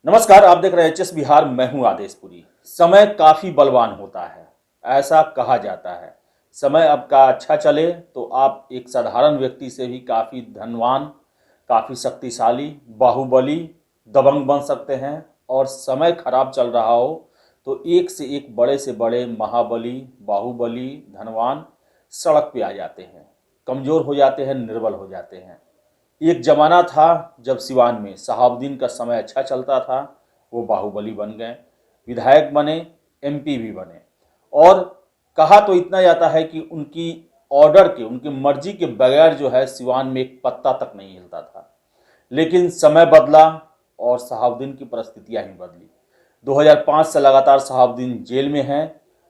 नमस्कार, आप देख रहे हैं एचएस बिहार। मैं हूं आदेशपुरी। समय काफी बलवान होता है, ऐसा कहा जाता है। समय आपका अच्छा चले तो आप एक साधारण व्यक्ति से भी काफी धनवान, काफी शक्तिशाली, बाहुबली, दबंग बन सकते हैं। और समय खराब चल रहा हो तो एक से एक बड़े से बड़े महाबली, बाहुबली, धनवान सड़क पे आ जाते हैं, कमजोर हो जाते हैं, निर्बल हो जाते हैं। एक जमाना था जब सिवान में शहाबुद्दीन का समय अच्छा चलता था। वो बाहुबली बन गए, विधायक बने, एमपी भी बने। और कहा तो इतना जाता है कि उनकी ऑर्डर के, उनकी मर्जी के बगैर जो है सिवान में एक पत्ता तक नहीं हिलता था। लेकिन समय बदला और शहाबुद्दीन की परिस्थितियां ही बदली। 2005 से लगातार शहाबुद्दीन जेल में हैं।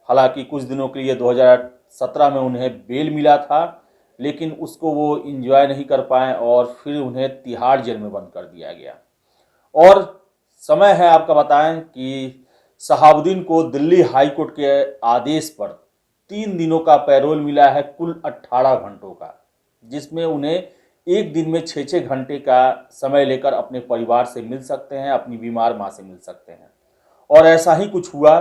हालांकि कुछ दिनों के लिए 2017 में उन्हें बेल मिला था, लेकिन उसको वो इंजॉय नहीं कर पाए और फिर उन्हें तिहाड़ जेल में बंद कर दिया गया। और समय है आपका बताएं कि शहाबुद्दीन को दिल्ली हाई कोर्ट के आदेश पर 3 दिनों का पैरोल मिला है, कुल 18 घंटों का, जिसमें उन्हें एक दिन में 6-6 घंटे का समय लेकर अपने परिवार से मिल सकते हैं, अपनी बीमार माँ से मिल सकते हैं। और ऐसा ही कुछ हुआ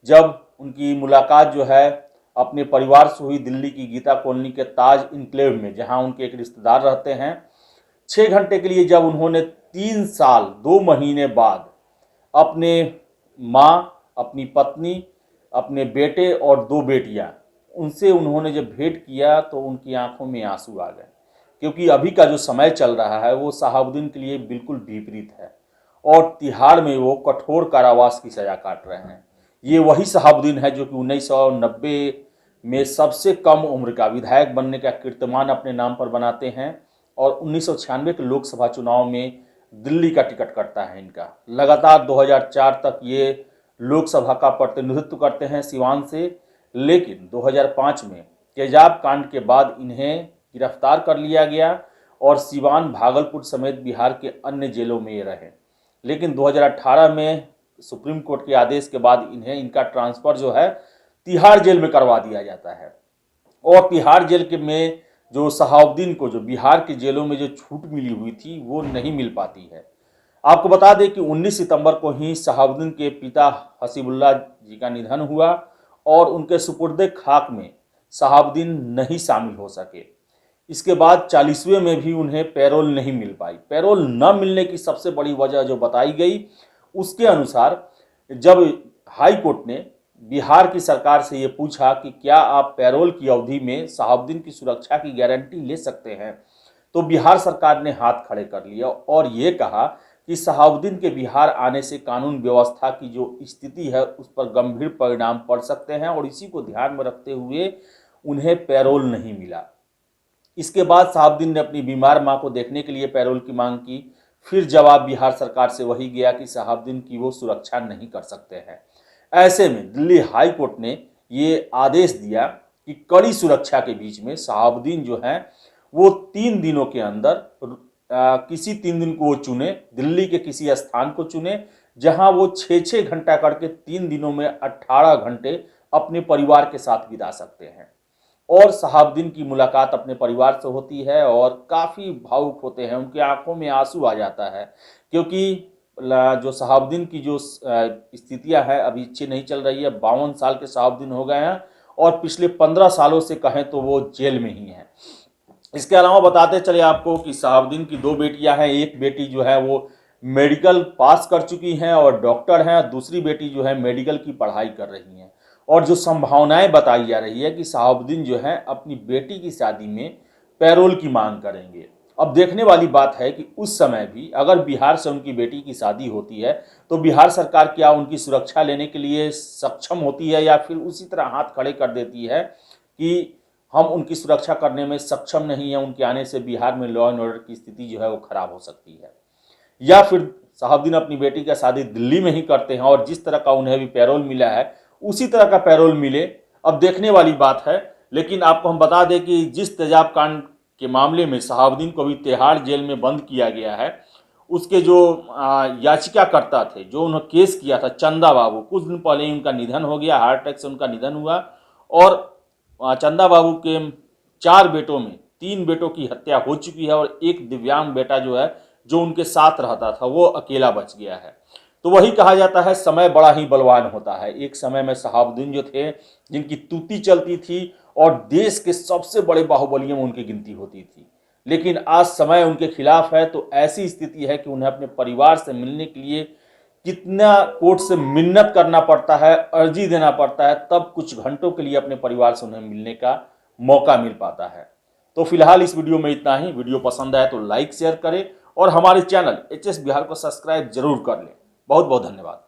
जब उनकी मुलाकात जो है अपने परिवार से हुई दिल्ली की गीता कॉलोनी के ताज इनक्लेव में, जहां उनके एक रिश्तेदार रहते हैं। 6 घंटे के लिए जब उन्होंने 3 साल 2 महीने बाद अपने माँ, अपनी पत्नी, अपने बेटे और 2 बेटियां, उनसे उन्होंने जब भेंट किया तो उनकी आंखों में आंसू आ गए। क्योंकि अभी का जो समय चल रहा है वो शहाबुद्दीन के लिए बिल्कुल विपरीत है और तिहाड़ में वो कठोर कारावास की सजा काट रहे हैं। ये वही शहाबुद्दीन है जो कि 1990 में सबसे कम उम्र का विधायक बनने का कीर्तिमान अपने नाम पर बनाते हैं और 1996 के लोकसभा चुनाव में दिल्ली का टिकट कटता है इनका। लगातार 2004 तक ये लोकसभा का प्रतिनिधित्व करते हैं सिवान से। लेकिन 2005 में तेजाब कांड के बाद इन्हें गिरफ्तार कर लिया गया और सिवान, भागलपुर समेत बिहार के अन्य जेलों में ये रहे। लेकिन 2018 में सुप्रीम कोर्ट के आदेश के बाद इन्हें, इनका ट्रांसफ़र जो है तिहाड़ जेल में करवा दिया जाता है। और तिहाड़ जेल के में जो शहाबुद्दीन को जो बिहार के जेलों में जो छूट मिली हुई थी वो नहीं मिल पाती है। आपको बता दें कि 19 सितंबर को ही शहाबुद्दीन के पिता हसीबुल्लाह जी का निधन हुआ और उनके सुपुर्दे खाक में शहाबुद्दीन नहीं शामिल हो सके। इसके बाद 40वें में भी उन्हें पैरोल नहीं मिल पाई। पैरोल न मिलने की सबसे बड़ी वजह जो बताई गई, उसके अनुसार जब हाई कोर्ट ने बिहार की सरकार से ये पूछा कि क्या आप पैरोल की अवधि में शहाबुद्दीन की सुरक्षा की गारंटी ले सकते हैं, तो बिहार सरकार ने हाथ खड़े कर लिया और ये कहा कि शहाबुद्दीन के बिहार आने से कानून व्यवस्था की जो स्थिति है उस पर गंभीर परिणाम पड़ सकते हैं और इसी को ध्यान में रखते हुए उन्हें पैरोल नहीं मिला। इसके बाद शहाबुद्दीन ने अपनी बीमार मां को देखने के लिए पैरोल की मांग की। फिर जवाब बिहार सरकार से वही गया कि शहाबुद्दीन की वो सुरक्षा नहीं कर सकते हैं। ऐसे में दिल्ली हाई कोर्ट ने ये आदेश दिया कि कड़ी सुरक्षा के बीच में शहाबुद्दीन जो है वो 3 दिनों के अंदर किसी 3 दिन को वो चुने, दिल्ली के किसी स्थान को चुने जहां वो 6-6 घंटा करके 3 दिनों में 18 घंटे अपने परिवार के साथ बिता सकते हैं। और शहाबुद्दीन की मुलाकात अपने परिवार से होती है और काफ़ी भावुक होते हैं, उनकी आंखों में आंसू आ जाता है। क्योंकि जो शहाबुद्दीन की जो स्थितियां हैं अभी अच्छी नहीं चल रही है। 52 साल के शहाबुद्दीन हो गए हैं और पिछले 15 सालों से कहें तो वो जेल में ही हैं। इसके अलावा बताते चले आपको कि शहाबुद्दीन की 2 बेटियां हैं। एक बेटी जो है वो मेडिकल पास कर चुकी हैं और डॉक्टर हैं, दूसरी बेटी जो है मेडिकल की पढ़ाई कर रही हैं। और जो संभावनाएं बताई जा रही है कि शहाबुद्दीन जो है अपनी बेटी की शादी में पैरोल की मांग करेंगे। अब देखने वाली बात है कि उस समय भी अगर बिहार से उनकी बेटी की शादी होती है तो बिहार सरकार क्या उनकी सुरक्षा लेने के लिए सक्षम होती है या फिर उसी तरह हाथ खड़े कर देती है कि हम उनकी सुरक्षा करने में सक्षम नहीं है, उनके आने से बिहार में लॉ एंड ऑर्डर की स्थिति जो है वो खराब हो सकती है। या फिर शहाबुद्दीन अपनी बेटी का शादी दिल्ली में ही करते हैं और जिस तरह का उन्हें भी पैरोल मिला है उसी तरह का पैरोल मिले। अब देखने वाली बात है। लेकिन आपको हम बता दें कि जिस तेजाब कांड के मामले में शहाबुद्दीन को भी तिहाड़ जेल में बंद किया गया है, उसके जो याचिकाकर्ता थे, जो उन्होंने केस किया था, चंदा बाबू, कुछ दिन पहले ही उनका निधन हो गया, हार्ट अटैक से उनका निधन हुआ। और चंदा बाबू के 4 बेटों में 3 बेटों की हत्या हो चुकी है और एक दिव्यांग बेटा जो है, जो उनके साथ रहता था, वो अकेला बच गया है। तो वही कहा जाता है समय बड़ा ही बलवान होता है। एक समय में शहाबुद्दीन जो थे, जिनकी तूती चलती थी और देश के सबसे बड़े बाहुबलियों में उनकी गिनती होती थी, लेकिन आज समय उनके खिलाफ है। तो ऐसी स्थिति है कि उन्हें अपने परिवार से मिलने के लिए कितना कोर्ट से मिन्नत करना पड़ता है, अर्जी देना पड़ता है, तब कुछ घंटों के लिए अपने परिवार से उन्हें मिलने का मौका मिल पाता है। तो फिलहाल इस वीडियो में इतना ही। वीडियो पसंद आए तो लाइक शेयर करें और हमारे चैनल HS बिहार को सब्सक्राइब जरूर कर लें। बहुत बहुत धन्यवाद।